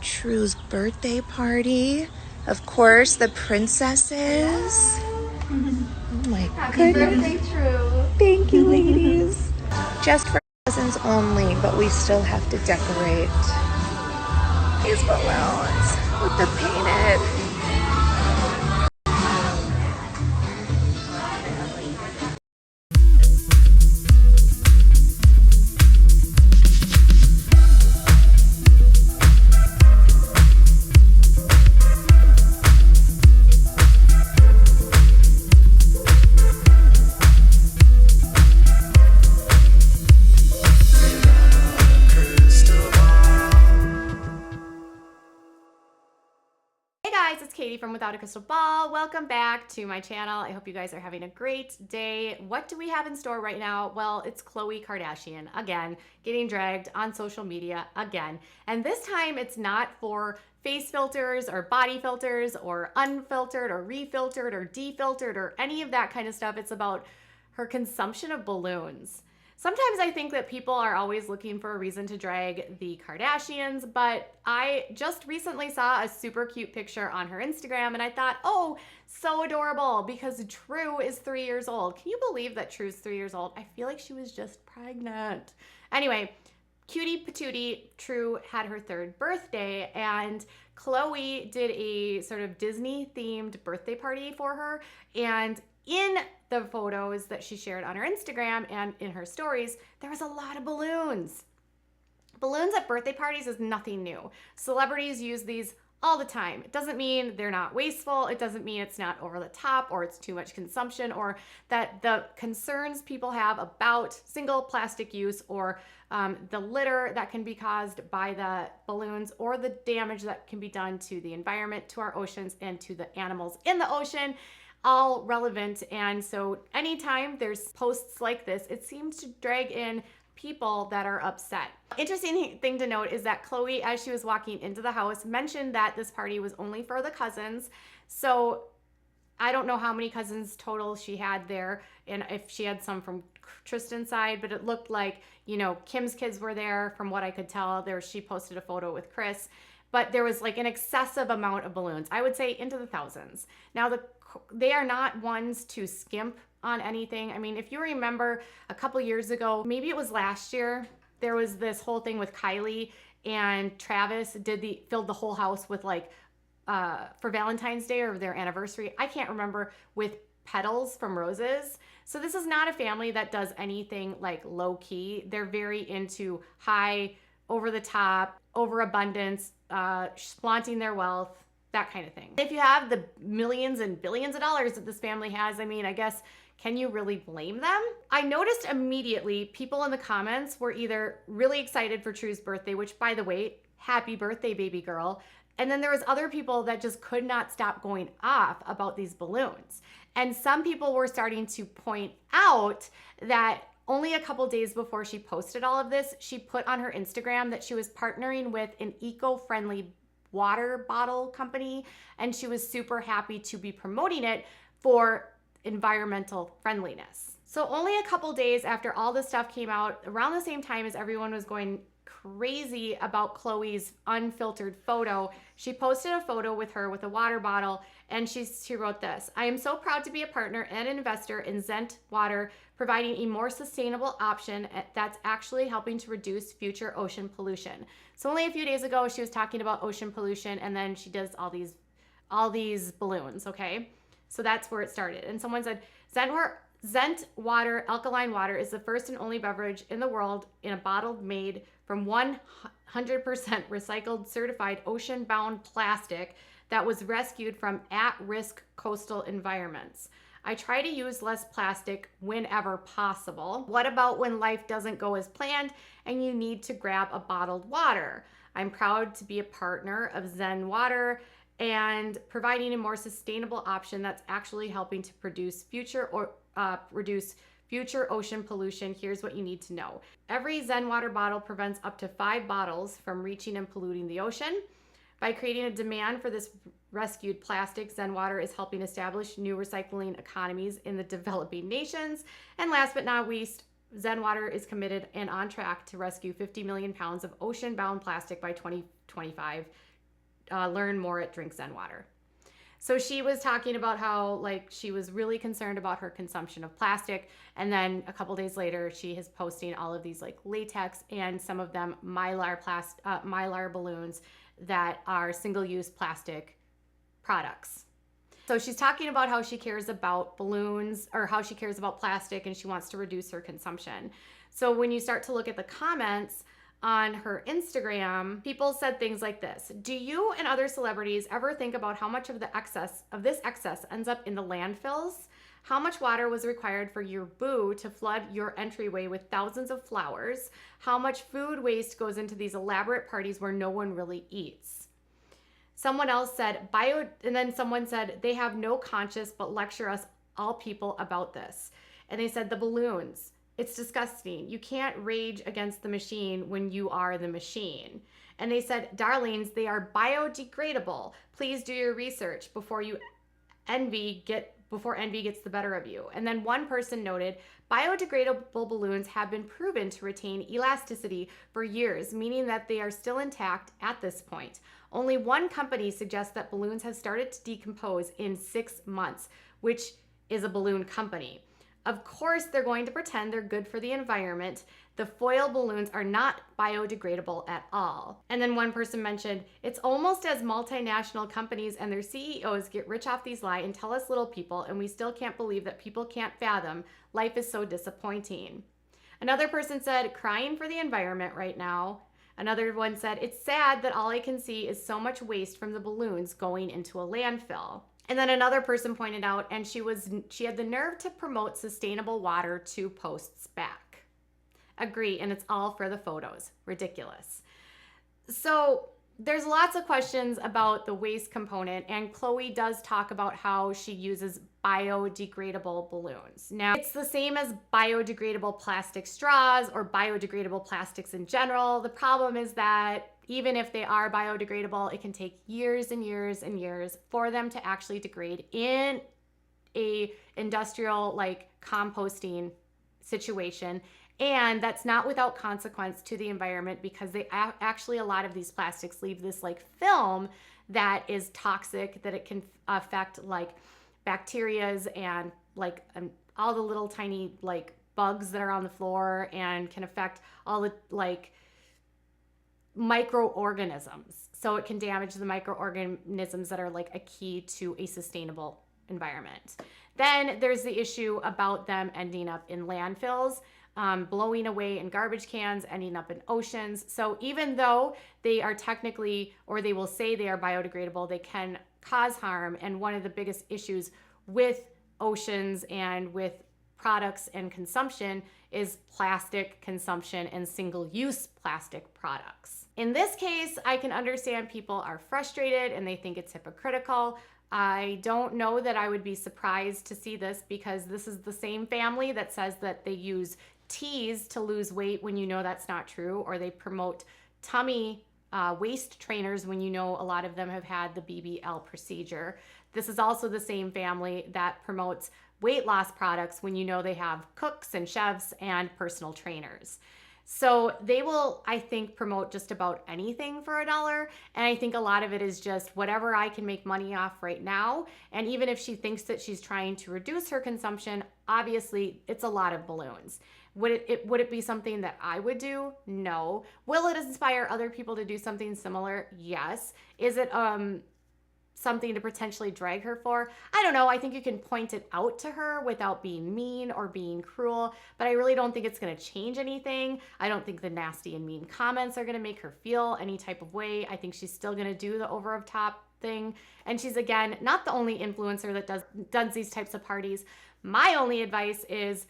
True's birthday party. Of course, the princesses. Oh my Happy goodness. birthday, True. Thank you, ladies. Just for cousins only, but we still have to decorate these balloons with the painted. It's Katie from Without a Crystal Ball. Welcome back to my channel. I hope you guys are having a great day. What do we have in store right now? Well, it's Khloe Kardashian again, getting dragged on social media again. And this time it's not for face filters or body filters or unfiltered or refiltered or defiltered or any of that kind of stuff. It's about her consumption of balloons. Sometimes I think that people are always looking for a reason to drag the Kardashians, but I just recently saw a super cute picture on her Instagram and I thought, oh, so adorable, because True is 3 years old. Can you believe that True's 3 years old? I feel like she was just pregnant. Anyway, cutie patootie, True had her 3rd birthday, and Khloe did a sort of Disney themed birthday party for her, and in the photos that she shared on her Instagram and in her stories, there was a lot of balloons. Balloons at birthday parties is nothing new. Celebrities use these all the time. It doesn't mean they're not wasteful. It doesn't mean it's not over the top or it's too much consumption, or that the concerns people have about single plastic use or the litter that can be caused by the balloons, or the damage that can be done to the environment, to our oceans, and to the animals in the ocean, all relevant. And so anytime there's posts like this, it seems to drag in people that are upset. Interesting thing to note is that Khloe, as she was walking into the house, mentioned that this party was only for the cousins. So I don't know how many cousins total she had there, and if she had some from Tristan's side, but it looked like, you know, Kim's kids were there from what I could tell. She posted a photo with Chris, but there was like an excessive amount of balloons. I would say into the thousands. Now, they are not ones to skimp on anything. I mean, if you remember a couple years ago, maybe it was last year, there was this whole thing with Kylie and Travis filled the whole house with like, for Valentine's Day or their anniversary, I can't remember, with petals from roses. So this is not a family that does anything like low key. They're very into high, over the top, overabundance, flaunting their wealth, that kind of thing. If you have the millions and billions of dollars that this family has, I mean, I guess, can you really blame them? I noticed immediately people in the comments were either really excited for True's birthday, which, by the way, happy birthday, baby girl. And then there was other people that just could not stop going off about these balloons. And some people were starting to point out that only a couple days before she posted all of this, she put on her Instagram that she was partnering with an eco-friendly water bottle company, and she was super happy to be promoting it for environmental friendliness. So only a couple days after all this stuff came out, around the same time as everyone was going crazy about Khloe's unfiltered photo, she posted a photo with her with a water bottle, and she wrote this: "I am so proud to be a partner and investor in Zent Water, providing a more sustainable option that's actually helping to reduce future ocean pollution." So only a few days ago, she was talking about ocean pollution, and then she does all these balloons, okay? So that's where it started. And someone said, Zent Water alkaline water is the first and only beverage in the world in a bottle made from 100% recycled certified ocean-bound plastic that was rescued from at-risk coastal environments. I try to use less plastic whenever possible. What about when life doesn't go as planned and you need to grab a bottled water? I'm proud to be a partner of Zen Water and providing a more sustainable option that's actually helping to reduce future ocean pollution. Here's what you need to know. Every Zen Water bottle prevents up to 5 bottles from reaching and polluting the ocean. By creating a demand for this rescued plastic, Zen Water is helping establish new recycling economies in the developing nations. And last but not least, Zen Water is committed and on track to rescue 50 million pounds of ocean-bound plastic by 2025. learn more at Drink Zen Water. So she was talking about how like she was really concerned about her consumption of plastic, and then a couple days later she is posting all of these like latex and some of them mylar balloons that are single-use plastic products. So she's talking about how she cares about balloons, or how she cares about plastic, and she wants to reduce her consumption. So when you start to look at the comments on her Instagram, people said things like this: do you and other celebrities ever think about how much of this excess ends up in the landfills? How much water was required for your boo to flood your entryway with thousands of flowers? How much food waste goes into these elaborate parties where no one really eats? Someone else said, and then someone said, they have no conscience but lecture us all people about this. And they said, the balloons, it's disgusting. You can't rage against the machine when you are the machine. And they said, darlings, they are biodegradable. Please do your research before envy gets the better of you. And then one person noted, biodegradable balloons have been proven to retain elasticity for years, meaning that they are still intact at this point. Only one company suggests that balloons have started to decompose in 6 months, which is a balloon company. Of course, they're going to pretend they're good for the environment. The foil balloons are not biodegradable at all. And then one person mentioned, it's almost as multinational companies and their CEOs get rich off these lies and tell us little people, and we still can't believe that people can't fathom. Life is so disappointing. Another person said, crying for the environment right now. Another one said, it's sad that all I can see is so much waste from the balloons going into a landfill. And then another person pointed out, and she had the nerve to promote sustainable water 2 posts back. Agree, and it's all for the photos. Ridiculous. So there's lots of questions about the waste component, and Khloe does talk about how she uses biodegradable balloons. Now, it's the same as biodegradable plastic straws or biodegradable plastics in general. The problem is that even if they are biodegradable, it can take years and years and years for them to actually degrade in a industrial like composting situation. And that's not without consequence to the environment, because they actually, a lot of these plastics leave this like film that is toxic, that it can affect like bacterias and like all the little tiny like bugs that are on the floor, and can affect all the like microorganisms. So it can damage the microorganisms that are like a key to a sustainable environment. Then there's the issue about them ending up in landfills, blowing away in garbage cans, ending up in oceans. So even though they are technically, or they will say they are biodegradable, they can cause harm. And one of the biggest issues with oceans and with products and consumption is plastic consumption and single-use plastic products. In this case, I can understand people are frustrated and they think it's hypocritical. I don't know that I would be surprised to see this, because this is the same family that says that they use teas to lose weight when you know that's not true, or they promote tummy waist trainers when you know a lot of them have had the BBL procedure. This is also the same family that promotes weight loss products when you know they have cooks and chefs and personal trainers. So they will, I think, promote just about anything for $1. And I think a lot of it is just whatever I can make money off right now. And even if she thinks that she's trying to reduce her consumption, obviously it's a lot of balloons. Would it be something that I would do? No. Will it inspire other people to do something similar? Yes. Is it something to potentially drag her for? I don't know. I think you can point it out to her without being mean or being cruel, but I really don't think it's going to change anything. I don't think the nasty and mean comments are going to make her feel any type of way. I think she's still going to do the over the top thing. And she's, again, not the only influencer that does these types of parties. My only advice is,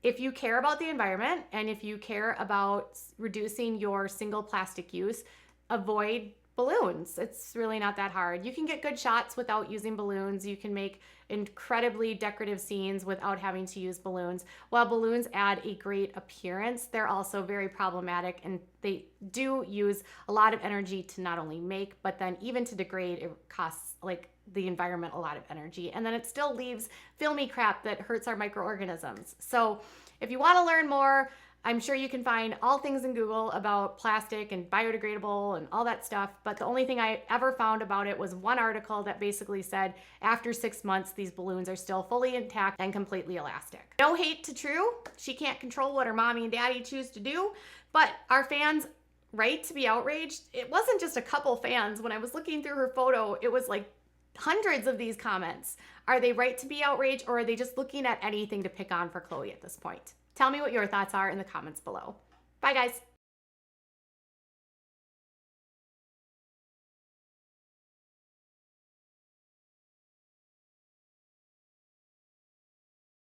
if you care about the environment and if you care about reducing your single plastic use, avoid balloons. It's really not that hard. You can get good shots without using balloons. You can make incredibly decorative scenes without having to use balloons. While balloons add a great appearance, they're also very problematic, and they do use a lot of energy to not only make, but then even to degrade. It costs like the environment a lot of energy, and then it still leaves filmy crap that hurts our microorganisms. So if you want to learn more I'm sure you can find all things in Google about plastic and biodegradable and all that stuff, but the only thing I ever found about it was one article that basically said after 6 months, these balloons are still fully intact and completely elastic. No hate to True. She can't control what her mommy and daddy choose to do, but our fans right to be outraged. It wasn't just a couple fans. When I was looking through her photo, it was like hundreds of these comments. Are they right to be outraged, or are they just looking at anything to pick on for Khloe at this point? Tell me what your thoughts are in the comments below. Bye, guys.